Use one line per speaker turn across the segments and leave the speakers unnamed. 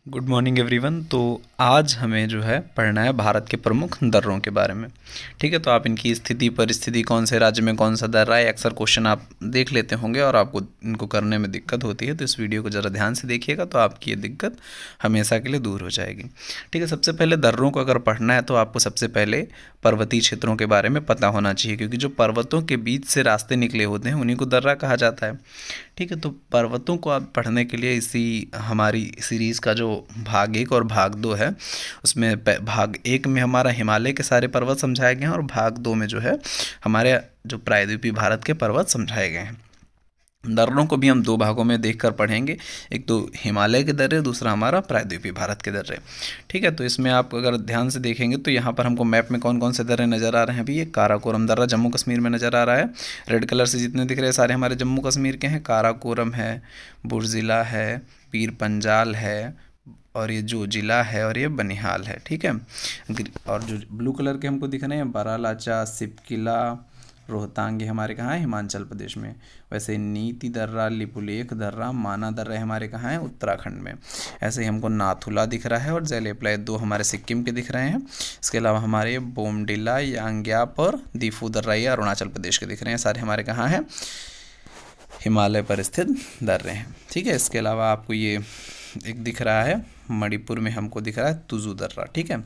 Good morning everyone. तो आज हमें जो है पढ़ना है भारत के प्रमुख दर्रों के बारे में। ठीक है, तो आप इनकी स्थिति परिस्थिति, कौन से राज्य में कौन सा दर्रा है, अक्सर क्वेश्चन आप देख लेते होंगे और आपको इनको करने में दिक्कत होती है। तो इस वीडियो को ज़रा ध्यान से देखिएगा तो आपकी ये दिक्कत हमेशा के लिए दूर हो जाएगी। ठीक है, सबसे पहले दर्रों को अगर पढ़ना है तो आपको सबसे पहले पर्वतीय क्षेत्रों के बारे में पता होना चाहिए, क्योंकि जो पर्वतों के बीच से रास्ते निकले होते हैं उन्हीं को दर्रा कहा जाता है। ठीक है, तो पर्वतों को आप पढ़ने के लिए इसी हमारी सीरीज़ का जो भाग 1 और भाग 2 है, उसमें भाग 1 में हमारा हिमालय के सारे पर्वत समझाए गए हैं और भाग 2 में जो है हमारे जो प्रायद्वीपीय भारत के पर्वत समझाए गए हैं। दर्रों को भी हम 2 भागों में देखकर पढ़ेंगे, एक तो हिमालय के दर्रे, दूसरा हमारा प्रायद्वीपीय भारत के दर्रे। ठीक है, तो इसमें आप अगर ध्यान से देखेंगे तो यहाँ पर हमको मैप में कौन कौन से दर्रे नज़र आ रहे हैं। अभी ये काराकोरम दर्रा जम्मू कश्मीर में नज़र आ रहा है। रेड कलर से जितने दिख रहे हैं सारे हमारे जम्मू कश्मीर के हैं। काराकोरम है, बुर्जिला है, पीर पंजाल है, और ये जो जिला है, और ये बनिहाल है। ठीक है, और जो ब्लू कलर के हमको दिख रहे हैं बारालाचा, सिपकिला, रोहतांग, ये हमारे कहाँ है, हिमाचल प्रदेश में। वैसे नीति दर्रा, लिपुलेख दर्रा, माना दर्रा हमारे कहाँ है, उत्तराखंड में। ऐसे ही हमको नाथुला दिख रहा है और जैलेप्लाई 2 हमारे सिक्किम के दिख रहे हैं। इसके अलावा हमारे बोमडिला, यांग्याप और दीफू दर्रा ये अरुणाचल प्रदेश के दिख रहे हैं। सारे हमारे कहाँ हैं, हिमालय पर स्थित दर्रे हैं। ठीक है, इसके अलावा आपको ये एक दिख रहा है मणिपुर में, हमको दिख रहा है तुजू दर्रा। ठीक है,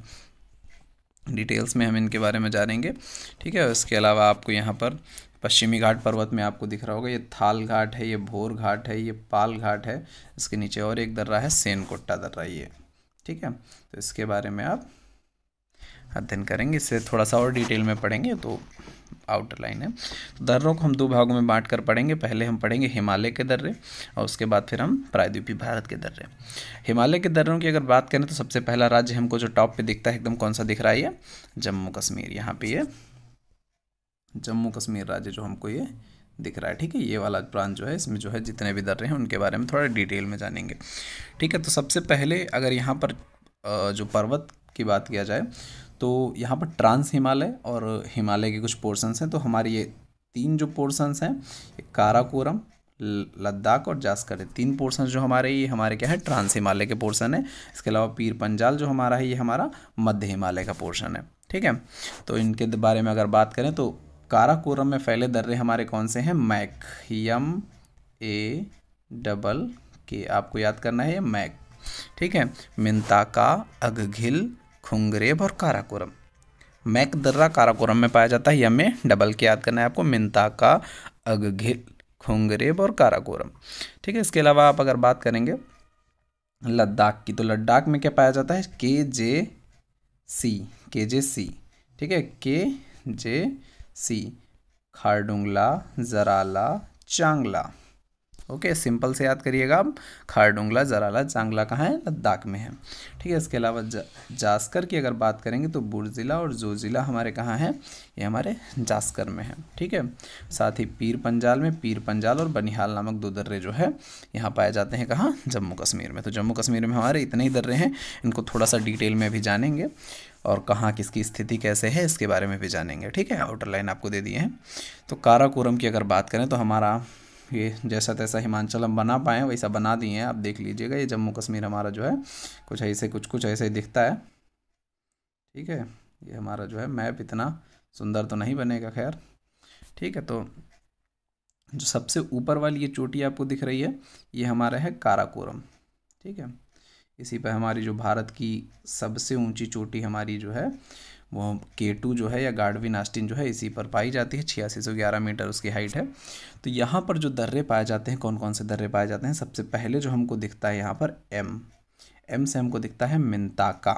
डिटेल्स में हम इनके बारे में जानेंगे। ठीक है, इसके अलावा आपको यहाँ पर पश्चिमी घाट पर्वत में आपको दिख रहा होगा, ये थाल घाट है, ये भोर घाट है, ये पाल घाट है। इसके नीचे और एक दर्रा है सेनकोट्टा दर्रा ये। ठीक है, तो इसके बारे में आप अध्ययन करेंगे, इससे थोड़ा सा और डिटेल में पढ़ेंगे तो आउटर लाइन है। तो दर्रों को हम 2 भागों में बांट कर पढ़ेंगे। पहले हम पढ़ेंगे हिमालय के दर्रे और उसके बाद फिर हम प्रायद्वीपीय भारत के दर्रे। हिमालय के दर्रों की अगर बात करें तो सबसे पहला राज्य हमको जो टॉप पे दिखता है एकदम, कौन सा दिख रहा है, ये जम्मू कश्मीर। यहाँ पे ये जम्मू कश्मीर राज्य जो हमको ये दिख रहा है। ठीक है, ये वाला प्रांत जो है, इसमें जो है जितने भी दर्रे हैं उनके बारे में थोड़ा डिटेल में जानेंगे। ठीक है, तो सबसे पहले अगर यहाँ पर जो पर्वत की बात किया जाए तो यहाँ पर ट्रांस हिमालय और हिमालय के कुछ पोर्शंस हैं। तो हमारी ये 3 जो पोर्शंस हैं, काराकोरम, लद्दाख और जास्कर, 3 पोर्शंस जो हमारे, ये हमारे क्या है, ट्रांस हिमालय के पोर्शन है। इसके अलावा पीर पंजाल जो हमारा है, ये हमारा मध्य हिमालय का पोर्शन है। ठीक है, तो इनके बारे में अगर बात करें तो काराकोरम में फैले दर्रे हमारे कौन से हैं, मैक, MAKK, आपको याद करना है ये मैक। ठीक है, मिंताका, अगघिल, खुंगरेब और काराकोरम। मैक दर्रा काराकोरम में पाया जाता है, MA याद करना है आपको, मिंताका, अगघिल, खुंगरेब और काराकोरम। ठीक है, इसके अलावा आप अगर बात करेंगे लद्दाख की, तो लद्दाख में क्या पाया जाता है, KJC। ठीक है, KJC, खारडुंगला, जराला, चांगला। ओके, सिंपल से याद करिएगा आप, खारडुंगला, जराला, चांगला कहाँ है, लद्दाख में है। ठीक है, इसके अलावा जास्कर की अगर बात करेंगे तो बुर्जिला और जोजिला हमारे कहाँ हैं, ये हमारे जास्कर में है। ठीक है, साथ ही पीर पंजाल में पीर पंजाल और बनिहाल नामक 2 दर्रे जो है यहाँ पाए जाते हैं, कहाँ, जम्मू कश्मीर में। तो जम्मू कश्मीर में हमारे इतने ही दर्रे हैं, इनको थोड़ा सा डिटेल में भी जानेंगे और कहाँ किसकी स्थिति कैसे है इसके बारे में भी जानेंगे। ठीक है, आउटर लाइन आपको दे दिए हैं। तो काराकोरम की अगर बात करें तो हमारा ये जैसा तैसा हिमाचल हम बना पाए वैसा बना दिए हैं, आप देख लीजिएगा। ये जम्मू कश्मीर हमारा जो है कुछ ऐसे ही दिखता है। ठीक है, ये हमारा जो है मैप इतना सुंदर तो नहीं बनेगा, खैर। ठीक है, तो जो सबसे ऊपर वाली ये चोटी आपको दिख रही है, ये हमारा है काराकोरम। ठीक है, इसी पर हमारी जो भारत की सबसे ऊंची चोटी हमारी जो है वो K2 जो है, या गार्डविन आस्टिन जो है, इसी पर पाई जाती है। 8611 मीटर उसकी हाइट है। तो यहाँ पर जो दर्रे पाए जाते हैं, कौन कौन से दर्रे पाए जाते हैं, सबसे पहले जो हमको दिखता है यहाँ पर M से हमको दिखता है मिंताका।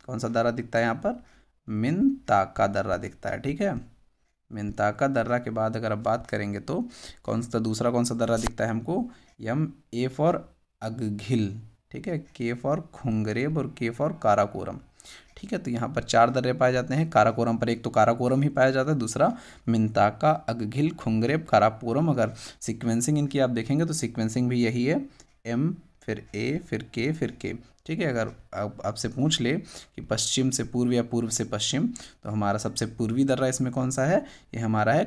कौन सा दर्रा दिखता है यहाँ पर, मिंताका दर्रा दिखता है। ठीक है, मिंताका दर्रा के बाद अगर आप बात करेंगे तो दूसरा कौन सा दर्रा दिखता है हमको, A फॉर अगघिल। ठीक है, K फॉर खुंगरेब और K फॉर काराकोरम। ठीक है, तो यहाँ पर 4 दर्रे पाए जाते हैं काराकोरम पर। एक तो काराकोरम ही पाया जाता है, दूसरा मिंताका, अगघिल, खुंगरेब, काराकोरम। अगर सीक्वेंसिंग इनकी आप देखेंगे तो सीक्वेंसिंग भी यही है, M फिर A फिर K फिर K। ठीक है, अगर आपसे पूछ ले कि पश्चिम से पूर्व या पूर्व से पश्चिम, तो हमारा सबसे पूर्वी दर्रा इसमें कौन सा है, ये हमारा है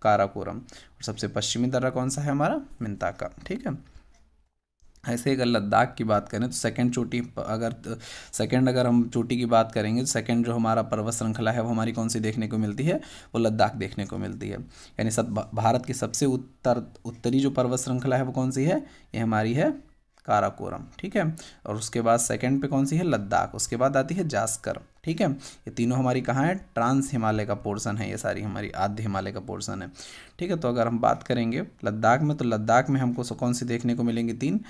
काराकोरम। और सबसे पश्चिमी दर्रा कौन सा है हमारा, मिंताका। ठीक है, ऐसे अगर लद्दाख की बात करें तो सेकंड चोटी, अगर हम चोटी की बात करेंगे तो सेकंड जो हमारा पर्वत श्रृंखला है वो हमारी कौन सी देखने को मिलती है, वो लद्दाख देखने को मिलती है। यानी भारत की सबसे उत्तरी जो पर्वत श्रृंखला है वो कौन सी है, ये हमारी है काराकोरम। ठीक है, और उसके बाद सेकंड पे कौन सी है, लद्दाख। उसके बाद आती है जास्कर। ठीक है, ये तीनों हमारी कहाँ है, ट्रांस हिमालय का पोर्शन है, ये सारी हमारी आद्य हिमालय का पोर्शन है। ठीक है, तो अगर हम बात करेंगे लद्दाख में, तो लद्दाख में हमको कौन सी देखने को मिलेंगी, तीन,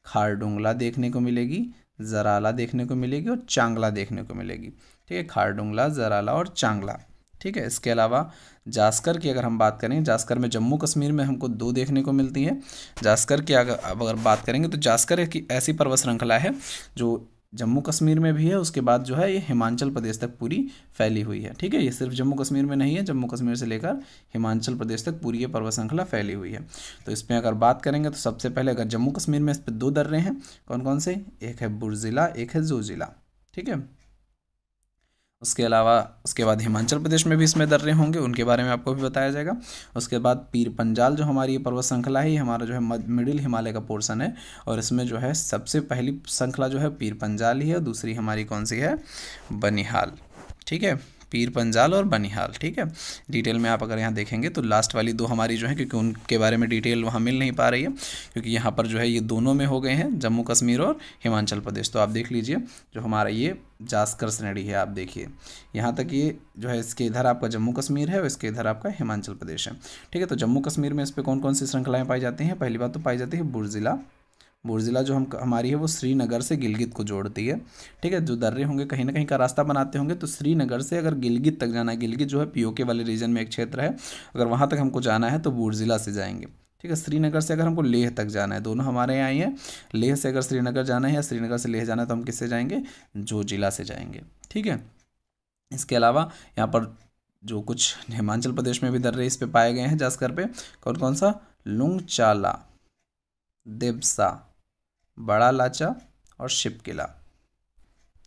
खारडुंगला देखने को मिलेगी, जराला देखने को मिलेगी और चांगला देखने को मिलेगी। ठीक है, खारडुंगला, जराला और चांगला। ठीक है, इसके अलावा जास्कर की अगर हम बात करें, जास्कर में जम्मू कश्मीर में हमको दो देखने को मिलती है। जास्कर की अगर बात करेंगे तो जास्कर एक ऐसी पर्वत श्रृंखला है जो जम्मू कश्मीर में भी है, उसके बाद जो है ये हिमाचल प्रदेश तक पूरी फैली हुई है। ठीक है, ये सिर्फ जम्मू कश्मीर में नहीं है, जम्मू कश्मीर से लेकर हिमाचल प्रदेश तक पूरी ये पर्वत श्रृंखला फैली हुई है। तो इसमें अगर बात करेंगे तो सबसे पहले अगर जम्मू कश्मीर में इस पर दो दर्रे हैं, कौन कौन से, एक है बुर्जिला, एक है जोजिला। ठीक है, उसके अलावा उसके बाद हिमाचल प्रदेश में भी इसमें दर्रे होंगे, उनके बारे में आपको भी बताया जाएगा। उसके बाद पीर पंजाल जो हमारी ये पर्वत श्रृंखला है, ये हमारा जो है मिडिल हिमालय का पोर्शन है, और इसमें जो है सबसे पहली श्रृंखला जो है पीर पंजाल ही है, दूसरी हमारी कौन सी है, बनिहाल। ठीक है, पीर पंजाल और बनिहाल। ठीक है, डिटेल में आप अगर यहाँ देखेंगे तो लास्ट वाली दो हमारी जो है, क्योंकि उनके बारे में डिटेल वहाँ मिल नहीं पा रही है, क्योंकि यहाँ पर जो है ये दोनों में हो गए हैं, जम्मू कश्मीर और हिमाचल प्रदेश। तो आप देख लीजिए जो हमारा ये जास्कर श्रेणी है, आप देखिए यहाँ तक ये जो है, इसके इधर आपका जम्मू कश्मीर है और इसके इधर आपका हिमाचल प्रदेश है। ठीक है, तो जम्मू कश्मीर में इस पर कौन कौन सी श्रृंखलाएँ पाई जाती हैं, पहली बात तो पाई जाती है बुर्जिला। बुर्जिला जो हमारी है वो श्रीनगर से गिलगित को जोड़ती है। ठीक है, जो दर्रे होंगे कहीं ना कहीं का रास्ता बनाते होंगे, तो श्रीनगर से अगर गिलगित तक जाना है, गिलगित जो है पीओके वाले रीजन में एक क्षेत्र है, अगर वहाँ तक हमको जाना है तो बुर्जिला से जाएंगे। ठीक है, श्रीनगर से अगर हमको लेह तक जाना है, दोनों हमारे यहाँ ही है, लेह से अगर श्रीनगर जाना है या श्रीनगर से लेह जाना है तो हम किससे जाएंगे, जोजिला से जाएंगे। ठीक है, इसके अलावा यहाँ पर जो कुछ हिमाचल प्रदेश में भी दर्रे इस पे पाए गए हैं जास्कर पे, कौन कौन सा, लुंगचाला, देबसा, बड़ा लाचा और शिपकिला।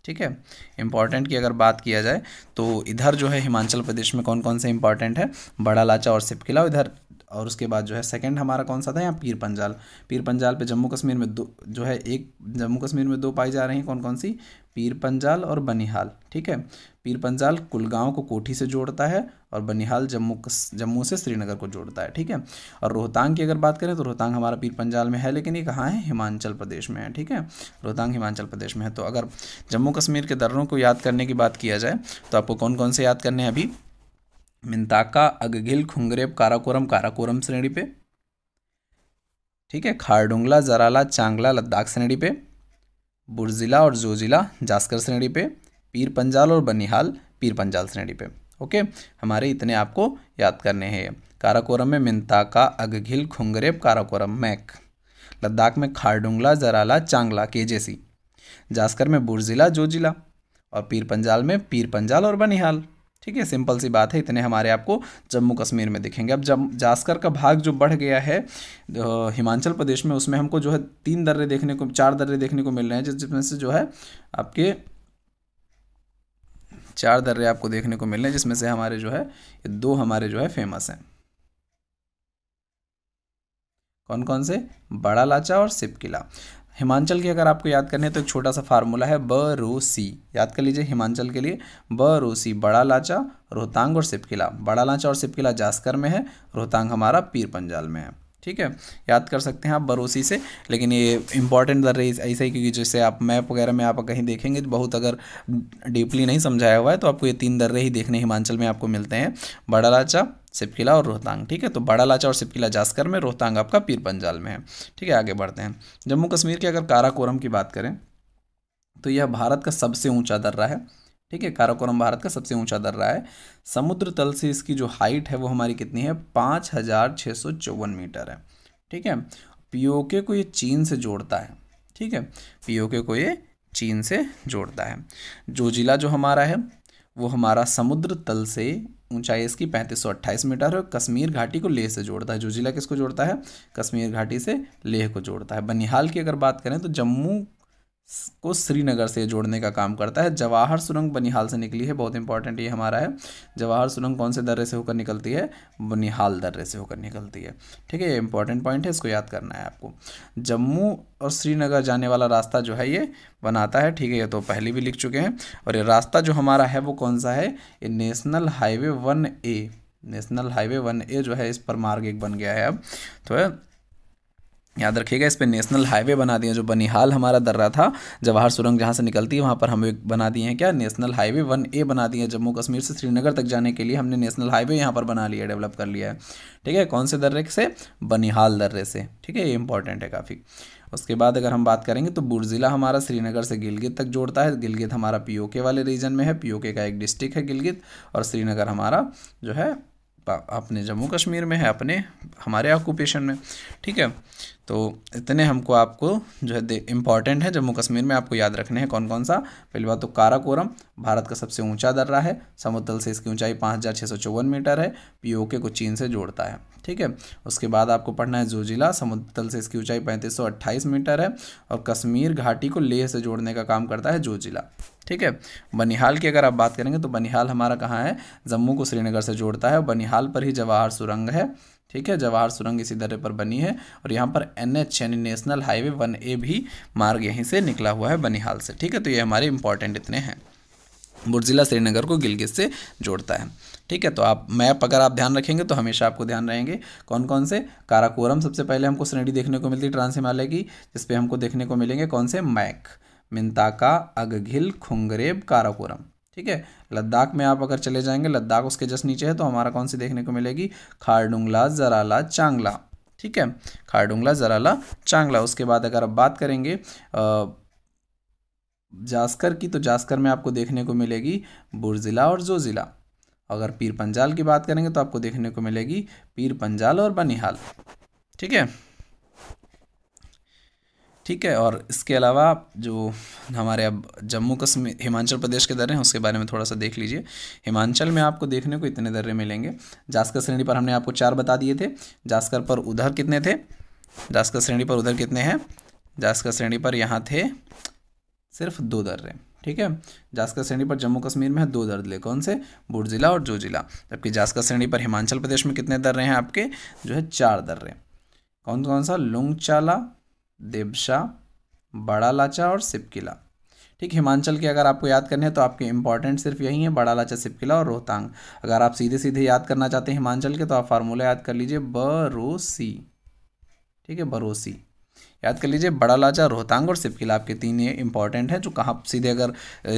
ठीक है, इंपॉर्टेंट की अगर बात किया जाए तो इधर जो है हिमाचल प्रदेश में कौन कौन से इंपॉर्टेंट है, बड़ा लाचा और शिपकिला इधर, और उसके बाद जो है सेकंड हमारा कौन सा था यहाँ, पीर पंजाल। पीर पंजाल पे जम्मू कश्मीर में दो जो है, एक जम्मू कश्मीर में दो पाई जा रही हैं, कौन कौन सी, पीर पंजाल और बनिहाल। ठीक है, पीर पंजाल कुलगांव को कोठी से जोड़ता है और बनिहाल जम्मू से श्रीनगर को जोड़ता है। ठीक है, और रोहतांग की अगर बात करें तो रोहतांग हमारा पीर पंजाल में है, लेकिन ये कहाँ है, हिमाचल प्रदेश में है। ठीक है, रोहतांग हिमाचल प्रदेश में है। तो अगर जम्मू कश्मीर के दर्रों को याद करने की बात किया जाए तो आपको कौन कौन से याद करने हैं, अभी मिंताका, अगगिल, खुंगरेब, काराकोरम, काराकोरम श्रेणी पे। ठीक है, खारडुंगला, जराला, चांगला लद्दाख श्रेणी पे, बुर्जिला और जोजिला जास्कर श्रेणी पे, पीर पंजाल और बनिहाल पीर पंजाल श्रेणी पे। ओके, हमारे इतने आपको याद करने हैं। काराकोरम में मिंताका, अगगिल, खुंगरेब, काराकोरम, मैक। लद्दाख में खारडुंगला, जराला, चांगला, केजेसी। जास्कर में बुर्जिला, जोजिला, और पीर पंजाल में पीर पंजाल और बनिहाल। ठीक है, सिंपल सी बात है, इतने हमारे आपको जम्मू कश्मीर में दिखेंगे। अब जब जास्कर का भाग जो बढ़ गया है हिमाचल प्रदेश में, उसमें हमको जो है चार दर्रे देखने को मिल रहे हैं, जिसमें से जो है आपके चार दर्रे आपको देखने को मिल रहे हैं, जिसमें से हमारे जो है दो हमारे जो है फेमस हैं। कौन कौन से, बड़ा लाचा और शिपकिला। हिमाचल की अगर आपको याद करनी है तो एक छोटा सा फार्मूला है, ब-रो-सी, याद कर लीजिए हिमाचल के लिए, ब-रो-सी, बड़ा लाचा, रोहतांग और शिपकिला। बड़ा लाचा और शिपकिला जास्कर में है, रोहतांग हमारा पीर पंजाल में है। ठीक है, याद कर सकते हैं आप बरोसी से, लेकिन ये इंपॉर्टेंट दर्रे ऐसे ही, क्योंकि जैसे आप मैप वगैरह में आप कहीं देखेंगे तो बहुत अगर डीपली नहीं समझाया हुआ है तो आपको ये तीन दर्रे ही देखने हिमाचल में आपको मिलते हैं, बड़ा लाचा, शिपकिला और रोहतांग। ठीक है, तो बड़ा लाचा और शिपकिला जास्कर में, रोहतांग आपका पीर पंजाल में है। ठीक है, आगे बढ़ते हैं। जम्मू कश्मीर के अगर काराकोरम की बात करें तो यह भारत का सबसे ऊंचा दर्रा है। ठीक है, काराकोरम भारत का सबसे ऊंचा दर्रा है। समुद्र तल से इसकी जो हाइट है वो हमारी कितनी है, 5654 मीटर है। ठीक है, पीओके को ये चीन से जोड़ता है। ठीक है, पीओके को ये चीन से जोड़ता है। जोजिला जो हमारा है वो हमारा समुद्र तल से ऊंचाई इसकी 3528 मीटर है, कश्मीर घाटी को लेह से जोड़ता है। जोजिला किसको जोड़ता है, कश्मीर घाटी से लेह को जोड़ता है। बनिहाल की अगर बात करें तो जम्मू को श्रीनगर से जोड़ने का काम करता है। जवाहर सुरंग बनिहाल से निकली है, बहुत इंपॉर्टेंट ये हमारा है। जवाहर सुरंग कौन से दर्रे से होकर निकलती है? बनिहाल दर्रे से होकर निकलती है। ठीक है, ये इंपॉर्टेंट पॉइंट है, इसको याद करना है आपको। जम्मू और श्रीनगर जाने वाला रास्ता जो है ये बनाता है। ठीक है, ये तो पहले भी लिख चुके हैं। और ये रास्ता जो हमारा है वो कौन सा है? ये national highway 1A, national highway 1A जो है, इस पर मार्ग एक बन गया है अब। तो याद रखिएगा, इस पे नेशनल हाईवे बना दिए। जो बनिहाल हमारा दर्रा था, जवाहर सुरंग जहाँ से निकलती है वहाँ पर हम एक बना दिए हैं क्या? नेशनल हाईवे 1A बना दिए हैं। जम्मू कश्मीर से श्रीनगर तक जाने के लिए हमने नेशनल हाईवे यहाँ पर बना लिया, डेवलप कर लिया है। ठीक है, कौन से दर्रे से? बनिहाल दर्रे से। ठीक है, ये इंपॉर्टेंट है काफ़ी। उसके बाद अगर हम बात करेंगे तो बुर्जिला हमारा श्रीनगर से गिलगित तक जोड़ता है। गिलगित हमारा पीओके वाले रीजन में है, पीओके का एक डिस्ट्रिक्ट है गिलगित। और श्रीनगर हमारा जो है अपने जम्मू कश्मीर में है, अपने हमारे ऑक्यूपेशन में। ठीक है, तो इतने हमको आपको जो है इम्पॉर्टेंट है जम्मू कश्मीर में आपको याद रखने हैं। कौन कौन सा? पहली बात तो काराकोरम भारत का सबसे ऊंचा दर्रा है, समुद्र तल से इसकी ऊंचाई 5654 मीटर है, पीओके को चीन से जोड़ता है। ठीक है, उसके बाद आपको पढ़ना है जोजिला, समुद्र तल से इसकी ऊंचाई 3528 मीटर है और कश्मीर घाटी को लेह से जोड़ने का काम करता है जोजिला। ठीक है, बनिहाल की अगर आप बात करेंगे तो बनिहाल हमारा कहाँ है? जम्मू को श्रीनगर से जोड़ता है। बनिहाल पर ही जवाहर सुरंग है। ठीक है, जवाहर सुरंग इसी दर्रे पर बनी है और यहाँ पर NH यानी नेशनल हाईवे 1A भी मार्ग यहीं से निकला हुआ है, बनिहाल से। ठीक है, तो ये हमारे इंपॉर्टेंट इतने हैं। बुर्जिला श्रीनगर को गिलगित से जोड़ता है। ठीक है, तो आप मैप अगर आप ध्यान रखेंगे तो हमेशा आपको ध्यान रहेंगे कौन कौन से। काराकोरम सबसे पहले हमको श्रेणी देखने को मिलती है ट्रांस हिमालय की, जिसपे हमको देखने को मिलेंगे कौन से? मैक, मिंताका, अगघिल, खुंगरेब, काराकोरम। ठीक है, लद्दाख में आप अगर चले जाएंगे, लद्दाख उसके जस्ट नीचे है, तो हमारा कौन सी देखने को मिलेगी? खारडुंगला, जराला, चांगला। ठीक है, खारडुंगला, जराला, चांगला। उसके बाद अगर आप बात करेंगे जास्कर की, तो जास्कर में आपको देखने को मिलेगी बुर्जिला और जोजिला। अगर पीर पंजाल की बात करेंगे तो आपको देखने को मिलेगी पीर पंजाल और बनिहाल। ठीक है, ठीक है। और इसके अलावा जो हमारे अब जम्मू कश्मीर हिमाचल प्रदेश के दर्रे हैं उसके बारे में थोड़ा सा देख लीजिए। हिमाचल में आपको देखने को इतने दर्रे मिलेंगे। जास्कर श्रेणी पर हमने आपको 4 बता दिए थे। जास्कर पर उधर कितने थे? जास्कर श्रेणी पर उधर कितने हैं? जास्कर श्रेणी पर यहाँ थे सिर्फ 2 दर्रे। ठीक है, जास्कर श्रेणी पर जम्मू कश्मीर में है 2 दर्रे, कौन से? बुर्जिला और जोजिला। जबकि जास्कर श्रेणी पर हिमाचल प्रदेश में कितने दर्रे हैं आपके? जो है 4 दर्रे। कौन कौन सा? लुंगचाला, देबशा, बड़ा लाचा और सिपकिला। ठीक, हिमाचल के अगर आपको याद करने हैं तो आपके इंपॉर्टेंट सिर्फ यही है, बड़ा लाचा, सिपकिला और रोहतांग। अगर आप सीधे सीधे याद करना चाहते हैं हिमाचल के तो आप फार्मूला याद कर लीजिए, बरोसी। ठीक है, बरोसी याद कर लीजिए। बड़ा लाचा, रोहतांग और सिपकिला आपके 3 ये इंपॉर्टेंट है, जो कहाँ सीधे अगर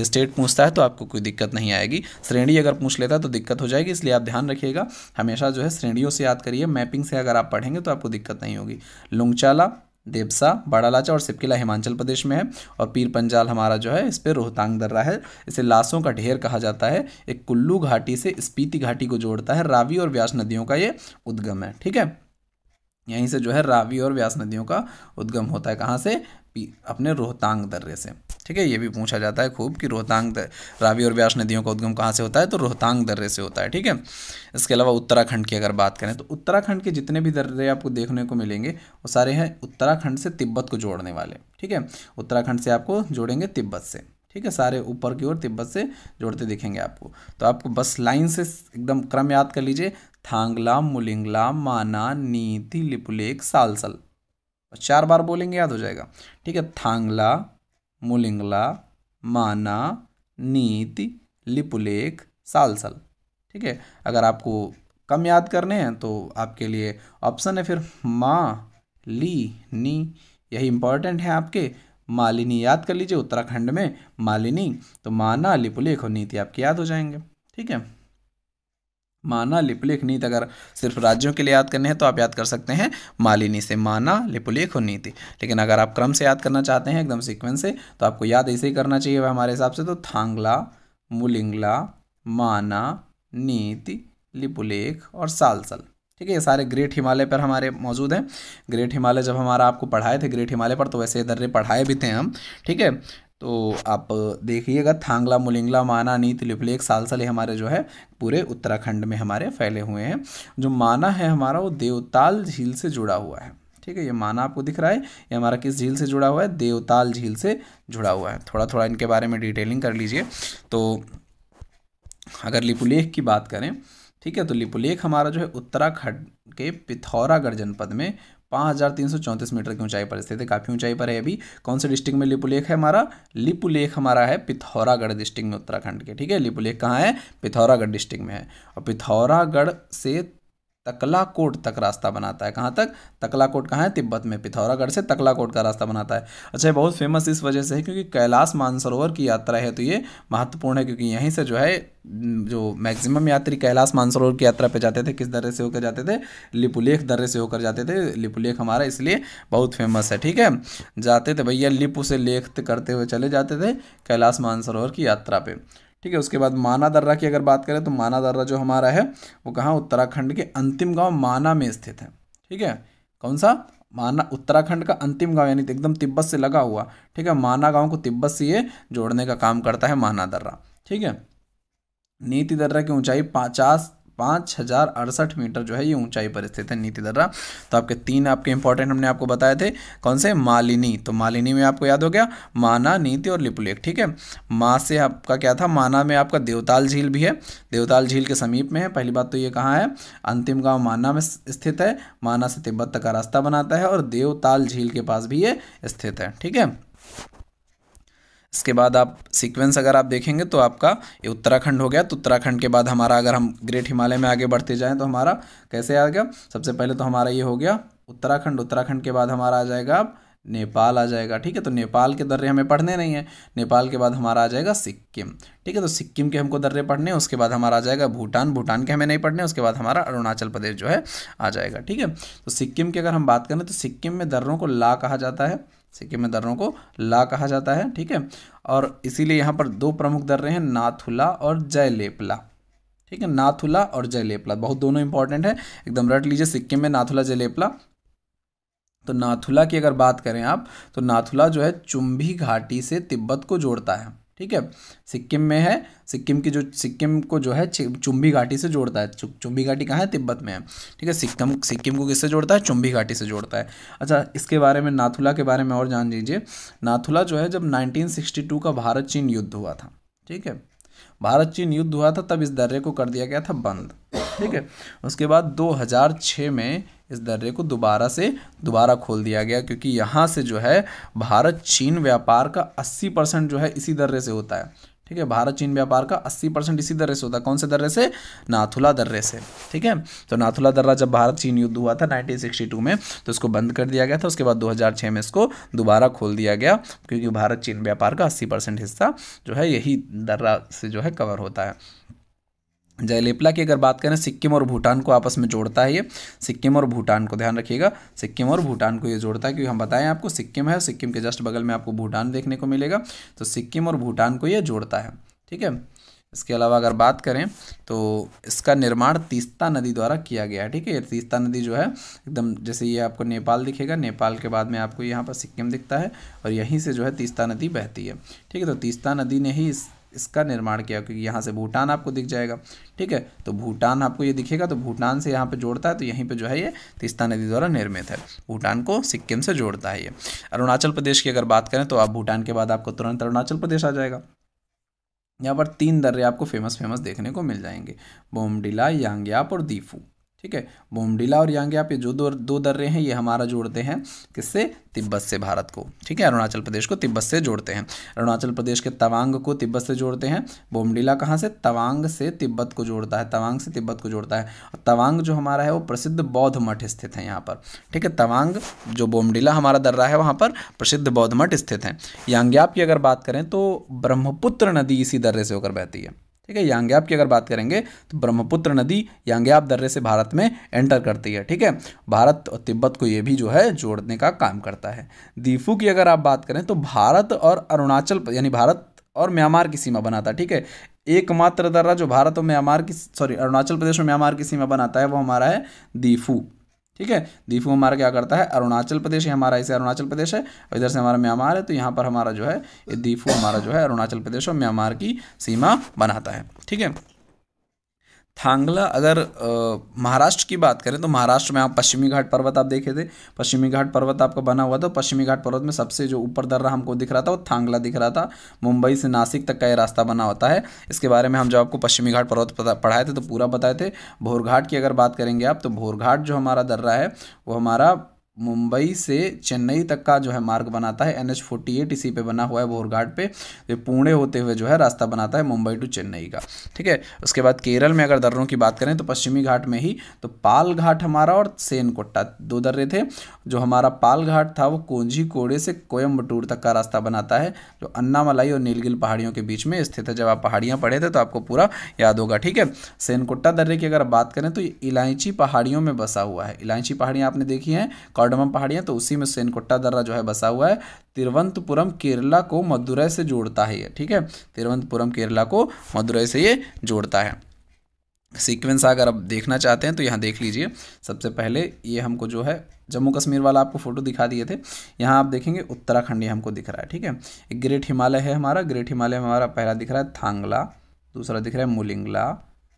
स्टेट पूछता है तो आपको कोई दिक्कत नहीं आएगी। श्रेणी अगर पूछ लेता है तो दिक्कत हो जाएगी, इसलिए आप ध्यान रखिएगा हमेशा जो है श्रेणियों से याद करिए। मैपिंग से अगर आप पढ़ेंगे तो आपको दिक्कत नहीं होगी। लुंगचाला, देबसा, बड़ा लाचा और सिपकिला हिमाचल प्रदेश में है और पीर पंजाल हमारा जो है इस पर रोहतांग दर्रा है। इसे लाशों का ढेर कहा जाता है। एक कुल्लू घाटी से स्पीति घाटी को जोड़ता है। रावी और व्यास नदियों का ये उद्गम है। ठीक है, यहीं से जो है रावी और व्यास नदियों का उद्गम होता है। कहाँ से? अपने रोहतांग दर्रे से। ठीक है, ये भी पूछा जाता है खूब कि रावी और व्यास नदियों का उद्गम कहाँ से होता है? तो रोहतांग दर्रे से होता है। ठीक है, इसके अलावा उत्तराखंड की अगर बात करें तो उत्तराखंड के जितने भी दर्रे आपको देखने को मिलेंगे वो सारे हैं उत्तराखंड से तिब्बत को जोड़ने वाले। ठीक है, उत्तराखंड से आपको जोड़ेंगे तिब्बत से। ठीक है, सारे ऊपर की ओर तिब्बत से जोड़ते दिखेंगे आपको। तो आपको बस लाइन से एकदम क्रम याद कर लीजिए। थांगला, मुलिंगला, माना, नीति, लिपुलेख, सालसल। 4 बार बोलेंगे याद हो जाएगा। ठीक है, थांगला, मुलिंगला, माना, नीति, लिपुलेख, सालसल। ठीक है, अगर आपको कम याद करने हैं तो आपके लिए ऑप्शन है फिर मा, ली, नी, यही इंपॉर्टेंट है आपके। मालिनी याद कर लीजिए, उत्तराखंड में मालिनी, तो माना, लिपुलेख और नीति आपके याद हो जाएंगे। ठीक है, माना, लिपुलेख, नीति अगर सिर्फ राज्यों के लिए याद करने हैं तो आप याद कर सकते हैं मालिनी से, माना, लिपुलेख और नीति। लेकिन अगर आप क्रम से याद करना चाहते हैं एकदम सीक्वेंस से तो आपको याद ऐसे ही करना चाहिए हमारे हिसाब से। तो थांगला, मुलिंगला, माना, नीति, लिपुलेख और सालसल। ठीक है, ये सारे ग्रेट हिमालय पर हमारे मौजूद हैं। ग्रेट हिमालय जब हमारा आपको पढ़ाए थे ग्रेट हिमालय पर तो वैसे दर्रे पढ़ाए भी थे हम। ठीक है, तो आप देखिएगा थांगला, मुलिंगला, माना, नीति, लिपुलेख, सालसल ये हमारे जो है पूरे उत्तराखंड में हमारे फैले हुए हैं। जो माना है हमारा वो देवताल झील से जुड़ा हुआ है। ठीक है, ये माना आपको दिख रहा है, ये हमारा किस झील से जुड़ा हुआ है, देवताल झील से जुड़ा हुआ है। थोड़ा थोड़ा इनके बारे में डिटेलिंग कर लीजिए। तो अगर लिपुलेख की बात करें, ठीक है, तो लिपुलेख हमारा जो है उत्तराखंड के पिथौरागढ़ जनपद में 5334 मीटर की ऊंचाई पर स्थित है, काफ़ी ऊंचाई पर है। अभी कौन से डिस्ट्रिक्ट में लिपुलेख है हमारा, लिपुलेख हमारा है पिथौरागढ़ डिस्ट्रिक्ट में उत्तराखंड के, ठीक है। लिपुलेख कहाँ है, पिथौरागढ़ डिस्ट्रिक्ट में है। और पिथौरागढ़ से तकलाकोट तक रास्ता बनाता है। कहाँ तक, तकलाकोट कहाँ है, तिब्बत में। पिथौरागढ़ से तकलाकोट का रास्ता बनाता है। अच्छा, ये बहुत फेमस इस वजह से है क्योंकि कैलाश मानसरोवर की यात्रा है, तो ये महत्वपूर्ण है क्योंकि यहीं से जो है जो मैक्सिमम यात्री कैलाश मानसरोवर की यात्रा पे जाते थे, किस दर्रे से होकर जाते थे, लिपुलेख दर्रे से होकर जाते थे। लिपुलेख हमारा इसलिए बहुत फेमस है, ठीक है। जाते थे भैया, लिपु से लेख करते हुए चले जाते थे कैलाश मानसरोवर की यात्रा पे, ठीक है। उसके बाद माना दर्रा की अगर बात करें तो माना दर्रा जो हमारा है वो कहाँ, उत्तराखंड के अंतिम गांव माना में स्थित है, ठीक है। कौन सा, माना, उत्तराखंड का अंतिम गांव यानी एकदम तिब्बत से लगा हुआ, ठीक है। माना गांव को तिब्बत से ये जोड़ने का काम करता है माना दर्रा, ठीक है। नीति दर्रा की ऊंचाई 5068 मीटर जो है ये ऊंचाई पर स्थित है नीति दर्रा। तो आपके तीन आपके इंपॉर्टेंट हमने आपको बताए थे, कौन से, मालिनी, तो मालिनी में आपको याद हो गया माना, नीति और लिपुलेख, ठीक है। माँ से आपका क्या था, माना में आपका देवताल झील भी है, देवताल झील के समीप में है। पहली बात तो ये कहाँ है, अंतिम गांव माना में स्थित है, माना से तिब्बत तक का रास्ता बनाता है और देवताल झील के पास भी ये स्थित है, ठीक है। इसके बाद आप सीक्वेंस अगर आप देखेंगे तो आपका ये उत्तराखंड हो गया। तो उत्तराखंड के बाद हमारा अगर हम ग्रेट हिमालय में आगे बढ़ते जाएं तो हमारा कैसे आ गया, सबसे पहले तो हमारा ये हो गया उत्तराखंड। उत्तराखंड के बाद हमारा आ जाएगा अब नेपाल आ जाएगा, ठीक है। तो नेपाल के दर्रे हमें पढ़ने नहीं है। नेपाल के बाद हमारा आ जाएगा सिक्किम, ठीक है। तो सिक्किम के हमको दर्रे पढ़ने हैं। उसके बाद हमारा आ जाएगा भूटान, भूटान के हमें नहीं पढ़ने। उसके बाद हमारा अरुणाचल प्रदेश जो है आ जाएगा, ठीक है। तो सिक्किम की अगर हम बात करें तो सिक्किम में दर्रों को ला कहा जाता है, सिक्किम में दर्रों को ला कहा जाता है, ठीक है। और इसीलिए यहाँ पर दो प्रमुख दर्रे हैं, नाथुला और जयलेपला, ठीक है। नाथुला और जयलेपला बहुत दोनों इंपॉर्टेंट है, एकदम रट लीजिए। सिक्किम में नाथुला जयलेपला। तो नाथुला की अगर बात करें आप तो नाथुला जो है चुम्बी घाटी से तिब्बत को जोड़ता है, ठीक है। सिक्किम में है, सिक्किम की जो सिक्किम को जो है चुम्बी घाटी से जोड़ता है। चुम्बी घाटी कहाँ है, तिब्बत में है, ठीक है। सिक्किम को किससे जोड़ता है, चुम्बी घाटी से जोड़ता है। अच्छा, इसके बारे में नाथुला के बारे में और जान लीजिए। नाथुला जो है जब 1962 का भारत चीन युद्ध हुआ था, ठीक है, भारत चीन युद्ध हुआ था तब इस दर्रे को कर दिया गया था बंद, ठीक है। उसके बाद 2006 में इस दर्रे को दोबारा खोल दिया गया क्योंकि यहाँ से जो है भारत चीन व्यापार का 80% जो है इसी दर्रे से होता है, ठीक है। भारत चीन व्यापार का 80% इसी दर्रे से होता है। कौन से दर्रे से, नाथुला दर्रे से, ठीक है। तो नाथुला दर्रा जब भारत चीन युद्ध हुआ था 1962 में तो इसको बंद कर दिया गया था। उसके बाद 2006 में इसको दोबारा खोल दिया गया क्योंकि भारत चीन व्यापार का 80% हिस्सा जो है यही दर्रा से जो है कवर होता है। जयलेपला की अगर बात करें, सिक्किम और भूटान को आपस में जोड़ता है ये, सिक्किम और भूटान को ध्यान रखिएगा, सिक्किम और भूटान को ये जोड़ता है क्योंकि हम बताएं आपको सिक्किम है, सिक्किम के जस्ट बगल में आपको भूटान देखने को मिलेगा। तो सिक्किम और भूटान को ये जोड़ता है, ठीक है। इसके अलावा अगर बात करें तो इसका निर्माण तीस्ता नदी द्वारा किया गया है, ठीक है। तीस्ता नदी जो है एकदम जैसे ये आपको नेपाल दिखेगा, नेपाल के बाद में आपको यहाँ पर सिक्किम दिखता है और यहीं से जो है तीस्ता नदी बहती है, ठीक है। तो तीस्ता नदी ने ही इसका निर्माण किया क्योंकि यहाँ से भूटान आपको दिख जाएगा, ठीक है। तो भूटान आपको ये दिखेगा तो भूटान से यहाँ पे जोड़ता है, तो यहीं पे जो है ये तीस्ता नदी द्वारा निर्मित है, भूटान को सिक्किम से जोड़ता है ये। अरुणाचल प्रदेश की अगर बात करें तो आप भूटान के बाद आपको तुरंत अरुणाचल प्रदेश आ जाएगा। यहाँ पर तीन दर्रे आपको फेमस देखने को मिल जाएंगे, बोमडिला, यांग्याप और दीफू, ठीक है। बोमडिला और यांग्याप ये जो दो दर्रे हैं ये हमारा जोड़ते हैं किससे, तिब्बत से भारत को, ठीक है। अरुणाचल प्रदेश को तिब्बत से जोड़ते हैं। अरुणाचल प्रदेश के तवांग को तिब्बत से जोड़ते हैं। बोमडिला कहाँ से, तवांग से तिब्बत को जोड़ता है, तवांग से तिब्बत को जोड़ता है। और तवांग जो हमारा है वो प्रसिद्ध बौद्ध मठ स्थित है यहाँ पर, ठीक है। तवांग जो बोमडिला हमारा दर्रा है वहाँ पर प्रसिद्ध बौद्ध मठ स्थित हैं। यांग्याप की अगर बात करें तो ब्रह्मपुत्र नदी इसी दर्रे से होकर बहती है, ठीक है। यांग्याप की अगर बात करेंगे तो ब्रह्मपुत्र नदी यांग्याप दर्रे से भारत में एंटर करती है, ठीक है। भारत और तिब्बत को ये भी जो है जोड़ने का काम करता है। दीफू की अगर आप बात करें तो भारत और अरुणाचल यानी भारत और म्यांमार की सीमा बनाता है, ठीक है। एकमात्र दर्रा जो भारत और म्यांमार की अरुणाचल प्रदेश और म्यांमार की सीमा बनाता है वो हमारा है दीफू, ठीक है। दीफू हमारा क्या करता है, अरुणाचल प्रदेश है हमारा, इसे अरुणाचल प्रदेश है और इधर से हमारा म्यांमार है, तो यहाँ पर हमारा जो है ये दीफू हमारा जो है अरुणाचल प्रदेश और म्यांमार की सीमा बनाता है, ठीक है। थांगला अगर महाराष्ट्र की बात करें तो महाराष्ट्र में आप पश्चिमी घाट पर्वत आप देखे थे, पश्चिमी घाट पर्वत आपका बना हुआ था। पश्चिमी घाट पर्वत में सबसे जो ऊपर दर्रा हमको दिख रहा था वो थांगला दिख रहा था। मुंबई से नासिक तक का ये रास्ता बना होता है। इसके बारे में हम जो आपको पश्चिमी घाट पर्वत पढ़ाए थे तो पूरा बताए थे। भोरघाट की अगर बात करेंगे आप तो भोरघाट जो हमारा दर्रा है वो हमारा मुंबई से चेन्नई तक का जो है मार्ग बनाता है। NH-48 इसी पे बना हुआ है भोरघाट पे। ये पुणे होते हुए जो है रास्ता बनाता है मुंबई टू चेन्नई का, ठीक है। उसके बाद केरल में अगर दर्रों की बात करें तो पश्चिमी घाट में ही तो पाल घाट हमारा और सेनकोट्टा दो दर्रे थे। जो हमारा पाल घाट था वो कोझीकोडे से कोयम्बटूर तक का रास्ता बनाता है, जो अन्नामलाई और नीलगिरी पहाड़ियों के बीच में स्थित है। जब आप पहाड़ियाँ पढ़े थे तो आपको पूरा याद होगा, ठीक है। सेनकोट्टा दर्रे की अगर बात करें तो ये इलायची पहाड़ियों में बसा हुआ है। इलायची पहाड़ियाँ आपने देखी हैं, कार्डमम पहाड़ियाँ, तो उसी में सेनकोट्टा दर्रा जो है बसा हुआ है। तिरुवनंतपुरम केरला को मदुरै से जोड़ता है ये, ठीक है। तिरुवनंतपुरम केरला को मदुरै से ये जोड़ता है। सीक्वेंस अगर आप देखना चाहते हैं तो यहाँ देख लीजिए। सबसे पहले ये हमको जो है जम्मू कश्मीर वाला आपको फोटो दिखा दिए थे। यहाँ आप देखेंगे उत्तराखंड ये हमको दिख रहा है, ठीक है। एक ग्रेट हिमालय है हमारा। ग्रेट हिमालय में हमारा पहला दिख रहा है थांगला, दूसरा दिख रहा है मुलिंगला,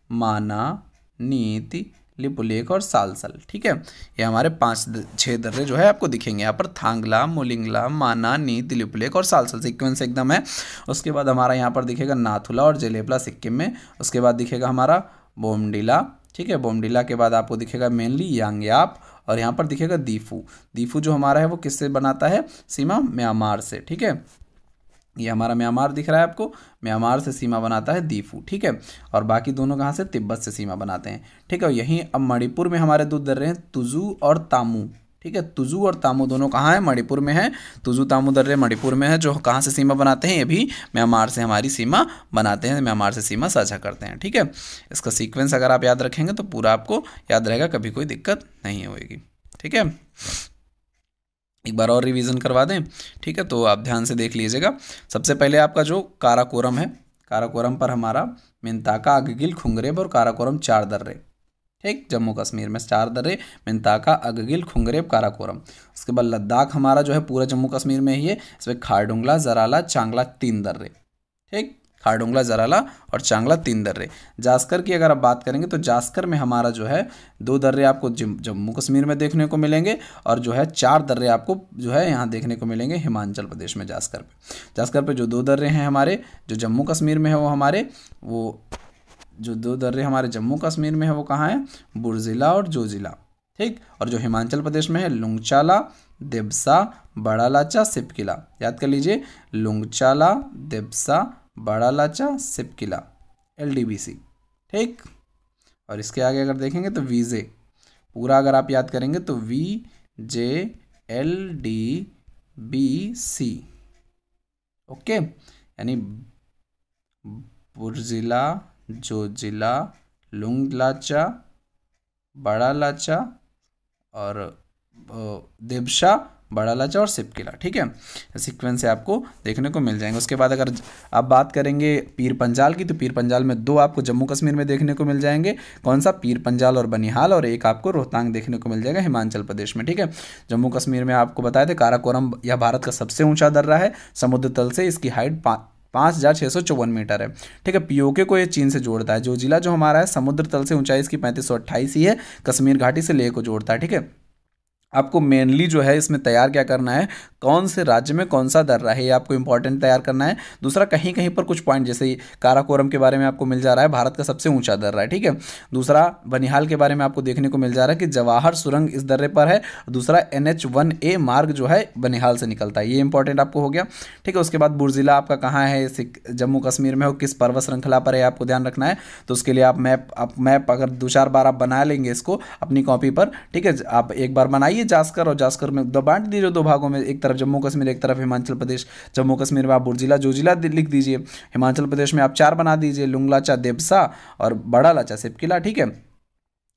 माना, नीति, लिपुलेख और सालसल, ठीक है। ये हमारे 5-6 दर्रे जो है आपको दिखेंगे यहाँ पर। थांगला, मुलिंगला, माना, नीति, लिपुलेख और सालसल सीक्वेंस एकदम है। उसके बाद हमारा यहाँ पर दिखेगा नाथुला और जेलेपला सिक्किम में। उसके बाद दिखेगा हमारा बोमडिला, ठीक है। बोमडिला के बाद आपको दिखेगा मेनली यांगयाप और यहाँ पर दिखेगा दीफू। दीफू जो हमारा है वो किससे बनाता है सीमा? म्यांमार से, ठीक है। ये हमारा म्यांमार दिख रहा है आपको, म्यांमार से सीमा बनाता है दीफू, ठीक है। और बाकी दोनों कहाँ से? तिब्बत से सीमा बनाते हैं, ठीक है। और यहीं अब मणिपुर में हमारे दो दर्रे हैं, तुजू और तामू, ठीक है। तुजू और तामू दोनों कहाँ है? मणिपुर में है। तुजू तामू दर्रे मणिपुर में है, जो कहाँ से सीमा बनाते हैं? ये भी म्यांमार से हमारी सीमा बनाते हैं, म्यांमार से सीमा साझा करते हैं, ठीक है। इसका सीक्वेंस अगर आप याद रखेंगे तो पूरा आपको याद रहेगा, कभी कोई दिक्कत नहीं होगी, ठीक है। एक बार और रिवीजन करवा दें, ठीक है। तो आप ध्यान से देख लीजिएगा। सबसे पहले आपका जो काराकोरम है, काराकोरम पर हमारा मेंताका, अगगिल, खुंगरेब और काराकोरम 4 दर्रे, ठीक। जम्मू कश्मीर में 4 दर्रे, मेंताका, अगगिल, खुंगरेब, काराकोरम। उसके बाद लद्दाख हमारा जो है पूरा जम्मू कश्मीर में ही है। इसमें खारडुंगला, जराला, चांगला 3 दर्रे, ठीक। खारडुंगला, जराला और चांगला 3 दर्रे। जास्कर की अगर आप बात करेंगे तो जास्कर में हमारा जो है 2 दर्रे आपको जम्मू कश्मीर में देखने को मिलेंगे और जो है 4 दर्रे आपको जो है यहाँ देखने को मिलेंगे हिमाचल प्रदेश में। जास्कर पे जो 2 दर्रे हैं हमारे जो जम्मू कश्मीर में है वो हमारे जो 2 दर्रे हमारे जम्मू कश्मीर में है वो कहाँ है? बुरजिला और जोजिला, ठीक। और जो हिमाचल प्रदेश में है लुंगचाला, देबसा, बड़ा लाचा, सिपकिला। याद कर लीजिए, लुंगचाला, देबसा, बड़ा लाचा, सिपकिला, LDBC, ठीक। और इसके आगे अगर देखेंगे तो VJ पूरा अगर आप याद करेंगे तो VJLDBC, ओके। यानी बुरजिला, जोजिला, लुंगलाचा, बड़ा लाचा और देबसा, बड़ा लाचा और सिपकिला, ठीक है। सीक्वेंस से आपको देखने को मिल जाएंगे। उसके बाद अगर आप बात करेंगे पीर पंजाल की तो पीर पंजाल में 2 आपको जम्मू कश्मीर में देखने को मिल जाएंगे। कौन सा? पीर पंजाल और बनिहाल, और एक आपको रोहतांग देखने को मिल जाएगा हिमाचल प्रदेश में, ठीक है। जम्मू कश्मीर में आपको बताया था काराकोरम यह भारत का सबसे ऊंचा दर्रा है समुद्र तल से। इसकी हाइट 5,654 मीटर है, ठीक है। पीओके को ये चीन से जोड़ता है। जो जिला जो हमारा है समुद्र तल से ऊंचाई इसकी 3528 ही है, कश्मीर घाटी से लेह को जोड़ता है, ठीक है। आपको मेनली जो है इसमें तैयार क्या करना है, कौन से राज्य में कौन सा दर्रा है, ये आपको इंपॉर्टेंट तैयार करना है। दूसरा कहीं कहीं पर कुछ पॉइंट, जैसे काराकोरम के बारे में आपको मिल जा रहा है भारत का सबसे ऊंचा दर्रा है, ठीक है। दूसरा बनिहाल के बारे में आपको देखने को मिल जा रहा है कि जवाहर सुरंग इस दर्रे पर है। दूसरा NH-1A मार्ग जो है बनिहाल से निकलता है, ये इंपॉर्टेंट आपको हो गया, ठीक है। उसके बाद बुरजिला आपका कहाँ है? जम्मू कश्मीर में हो, किस पर्वत श्रृंखला पर है आपको ध्यान रखना है। तो उसके लिए आप मैप अगर 2-4 बार आप बना लेंगे इसको अपनी कॉपी पर, ठीक है। आप एक बार बनाइए जास्कर, और जास्कर में बांट दीजिए 2 भागों में, एक तरफ जम्मू कश्मीर, एक तरफ हिमाचल प्रदेश। जम्मू कश्मीर में आप बुरजिला, जोजिला लिख दीजिए। हिमाचल प्रदेश में आप 4 बना दीजिए, लुंगलाचा, देबसा और बड़ा लाचा, सिपकिला, ठीक है।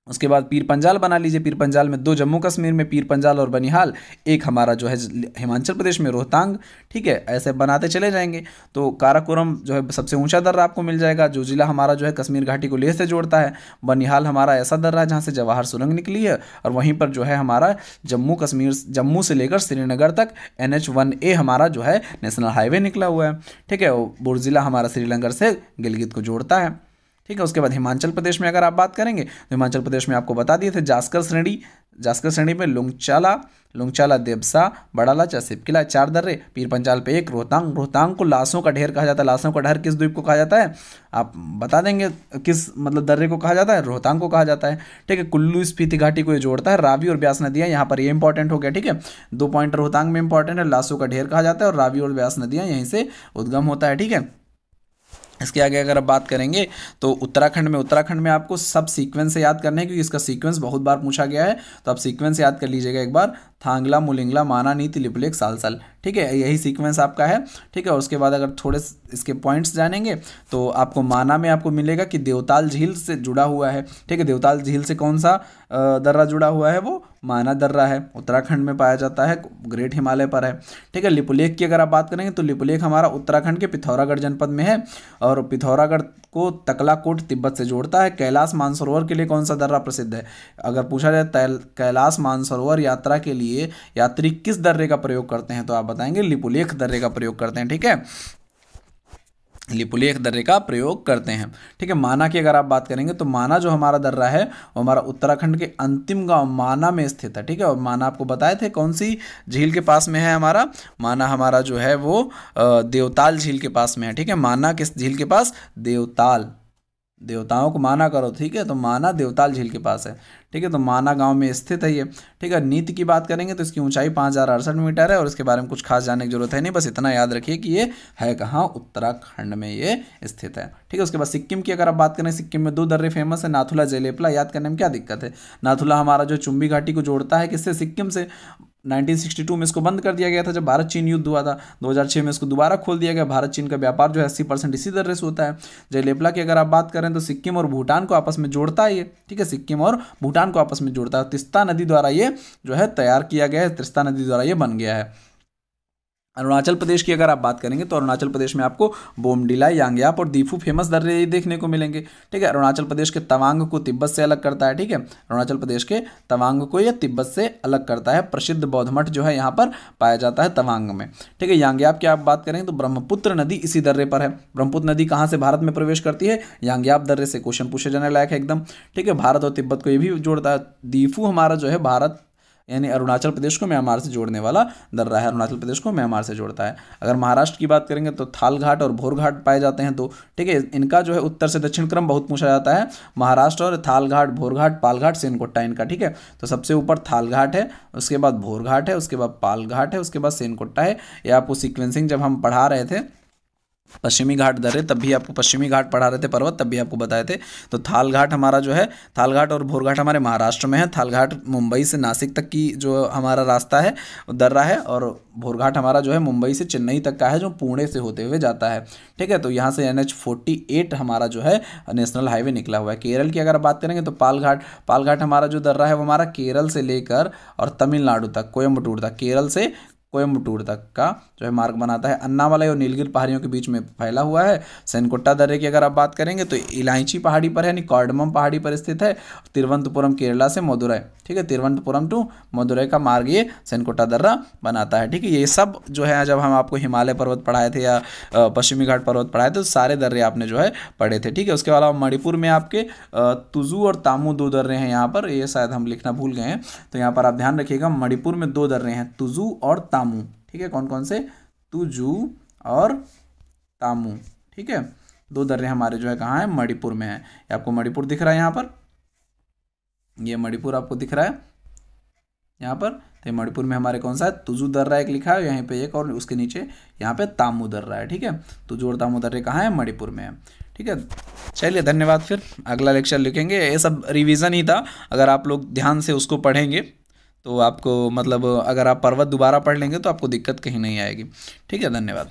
उसके बाद पीर पंजाल बना लीजिए। पीर पंजाल में 2 जम्मू कश्मीर में पीर पंजाल और बनिहाल, एक हमारा जो है हिमाचल प्रदेश में रोहतांग, ठीक है। ऐसे बनाते चले जाएंगे तो काराकोरम जो है सबसे ऊंचा दर्रा आपको मिल जाएगा। जो जिला हमारा जो है कश्मीर घाटी को लेह से जोड़ता है। बनिहाल हमारा ऐसा दर्रा है जहाँ से जवाहर सुरंग निकली है, और वहीं पर जो है हमारा जम्मू से लेकर श्रीनगर तक NH-1A हमारा जो है नेशनल हाईवे निकला हुआ है, ठीक है। बुरजिला हमारा श्रीनगर से गिलगित को जोड़ता है। ठीक है। उसके बाद हिमाचल प्रदेश में अगर आप बात करेंगे तो हिमाचल प्रदेश में आपको बता दिए थे जास्कर श्रेणी में लुंगचाला, देबसा, बड़ाला, सिपकिला 4 दर्रे, पीर पंचाल पे 1, रोहतांग को लाशों का ढेर कहा जाता है। लाशों का ढेर किस द्वीप को कहा जाता है, आप बता देंगे किस मतलब दर्रे को कहा जाता है, रोहतांग को कहा जाता है। ठीक है। कुल्लू स्पीति घाटी को ये जोड़ता है, रावी और ब्यास नदियाँ, यहाँ पर ये इंपॉर्टेंट हो गया। ठीक है। 2 पॉइंट रोहतांग में इंपॉर्टेंट है, लाशों का ढेर कहा जाता है और रावी और ब्यास नदियाँ यहीं से उद्गम होता है। ठीक है। इसके आगे अगर आप बात करेंगे तो उत्तराखंड में आपको सब सीक्वेंस से याद करने हैं, क्योंकि इसका सीक्वेंस बहुत बार पूछा गया है, तो आप सीक्वेंस याद कर लीजिएगा एक बार। थांगला, मुलिंगला, माना, नीति, लिपुलेख, सालसल। ठीक है, यही सीक्वेंस आपका है। ठीक है। और उसके बाद अगर थोड़े इसके पॉइंट्स जानेंगे तो आपको माना में आपको मिलेगा कि देवताल झील से जुड़ा हुआ है। ठीक है। देवताल झील से कौन सा दर्रा जुड़ा हुआ है, वो माना दर्रा है, उत्तराखंड में पाया जाता है, ग्रेट हिमालय पर है। ठीक है। लिपुलेख की अगर आप बात करेंगे तो लिपुलेख हमारा उत्तराखंड के पिथौरागढ़ जनपद में है और पिथौरागढ़ को तकलाकोट तिब्बत से जोड़ता है। कैलाश मानसरोवर के लिए कौन सा दर्रा प्रसिद्ध है, अगर पूछा जाए कैलाश मानसरोवर यात्रा के लिए यात्री किस दर्रे का प्रयोग करते हैं तो आप बताएंगे लिपुलेख दर्रे का प्रयोग करते हैं। ठीक है। लिपुलेख दर्रे का प्रयोग करते हैं। ठीक है। माना की अगर आप बात करेंगे तो माना जो हमारा दर्रा है वो हमारा उत्तराखंड के अंतिम गांव माना में स्थित है। ठीक है। और माना आपको बताए थे कौन सी झील के पास में है, हमारा माना हमारा जो है वो देवताल झील के पास में है। ठीक है। माना किस झील के पास, देवताओं को माना करो। ठीक है। तो माना देवताल झील के पास है। ठीक है। तो माना गांव में स्थित है ये। ठीक है। नीति की बात करेंगे तो इसकी ऊंचाई 5068 मीटर है और इसके बारे में कुछ खास जानने की जरूरत है नहीं, बस इतना याद रखिए कि ये है कहाँ, उत्तराखंड में ये स्थित है। ठीक है। उसके बाद सिक्किम की अगर आप बात करें, सिक्किम में 2 दर्रे फेमस है, नाथुला, जेलेपला। याद करने में क्या दिक्कत है, नाथुला हमारा जो चुम्बी घाटी को जोड़ता है किससे, सिक्किम से। 1962 में इसको बंद कर दिया गया था जब भारत चीन युद्ध हुआ था। 2006 में इसको दोबारा खोल दिया गया। भारत चीन का व्यापार जो है 80% इसी दर्रे से होता है। जेलेपला की अगर आप बात करें तो सिक्किम और भूटान को आपस में जोड़ता है ये। ठीक है। सिक्किम और भूटान को आपस में जोड़ता है। तिस्ता नदी द्वारा ये जो है तैयार किया गया है, तिस्ता नदी द्वारा ये बन गया है। अरुणाचल प्रदेश की अगर आप बात करेंगे तो अरुणाचल प्रदेश में आपको बोमडिला, यांगयाप और दीफू फेमस दर्रे देखने को मिलेंगे। ठीक है। अरुणाचल प्रदेश के तवांग को तिब्बत से अलग करता है। ठीक है। अरुणाचल प्रदेश के तवांग को यह तिब्बत से अलग करता है। प्रसिद्ध बौद्ध मठ जो है यहाँ पर पाया जाता है तवांग में। ठीक है। यांगयाप की आप बात करेंगे तो ब्रह्मपुत्र नदी इसी दर्रे पर है। ब्रह्मपुत्र नदी कहाँ से भारत में प्रवेश करती है, यांगयाप दर्रे से। क्वेश्चन पूछे जाने लायक है एकदम। ठीक है। भारत और तिब्बत को ये भी जोड़ता है। दीफू हमारा जो है भारत यानी अरुणाचल प्रदेश को म्यांमार से जोड़ने वाला दर्रा है, अरुणाचल प्रदेश को म्यांमार से जोड़ता है। अगर महाराष्ट्र की बात करेंगे तो थाल घाट और भोर घाट पाए जाते हैं दो। ठीक है। इनका जो है उत्तर से दक्षिण क्रम बहुत पूछा जाता है, महाराष्ट्र और थाल घाट, भोर घाट, पाल घाट, सेनकोट्टा इनका। ठीक है। तो सबसे ऊपर थाल घाट है, उसके बाद भोर घाट है, उसके बाद पाल घाट है, उसके बाद सेनकोट्टा है। ये आपको सीक्वेंसिंग जब हम पढ़ा रहे थे पश्चिमी घाट दर्रे तब भी आपको पश्चिमी घाट पढ़ा रहे थे पर्वत, तब भी आपको बताए थे। तो थाल घाट हमारा जो है, थाल घाट और भोर घाट हमारे महाराष्ट्र में है। थाल घाट मुंबई से नासिक तक की जो हमारा रास्ता है दर्रा है, और भोर घाट हमारा जो है मुंबई से चेन्नई तक का है जो पुणे से होते हुए जाता है। ठीक है। तो यहाँ से NH-48 हमारा जो है नेशनल हाईवे निकला हुआ है। केरल की अगर बात करेंगे तो पाल घाट हमारा जो दर्रा है वो हमारा केरल से लेकर और तमिलनाडु तक, कोयम्बटूर तक, केरल से कोयम्बटूर तक का जो है मार्ग बनाता है। अन्नामलाई और नीलगिरी पहाड़ियों के बीच में फैला हुआ है। सेनकोट्टा दर्रे की अगर आप बात करेंगे तो इलायची पहाड़ी पर है, यानी कार्डमम पहाड़ी पर स्थित है। तिरुवनंतपुरम केरला से मदुरई, ठीक है, तिरुवनंतपुरम टू मदुरई का मार्ग ये सेनकोट्टा दर्रा बनाता है। ठीक है। ये सब जो है जब हम आपको हिमालय पर्वत पढ़ाए थे या पश्चिमी घाट पर्वत पढ़ाए थे तो सारे दर्रे आपने जो है पढ़े थे। ठीक है। उसके अलावा मणिपुर में आपके तुजू और तामू 2 दर्रे हैं यहाँ पर, ये शायद हम लिखना भूल गए हैं, तो यहाँ पर आप ध्यान रखिएगा मणिपुर में 2 दर्रे हैं, तुजू और तामू। ठीक है। कौन कौन से, तुजू और तामू। ठीक है। 2 दर्रे हमारे जो है कहाँ है, मणिपुर में है। ये आपको मणिपुर दिख रहा है यहाँ पर, ये मणिपुर आपको दिख रहा है यहाँ पर। तो मणिपुर में हमारे कौन सा है, तुजू दर्रा एक लिखा है यहीं पे एक, और उसके नीचे यहाँ पे तामू दर्रा है। ठीक है। तुजू और तामू दर्रे कहाँ है, मणिपुर में है। ठीक है। चलिए धन्यवाद। फिर अगला लेक्चर लिखेंगे। ये सब रिवीजन ही था, अगर आप लोग ध्यान से उसको पढ़ेंगे तो आपको मतलब अगर आप पर्वत दोबारा पढ़ लेंगे तो आपको दिक्कत कहीं नहीं आएगी। ठीक है। धन्यवाद।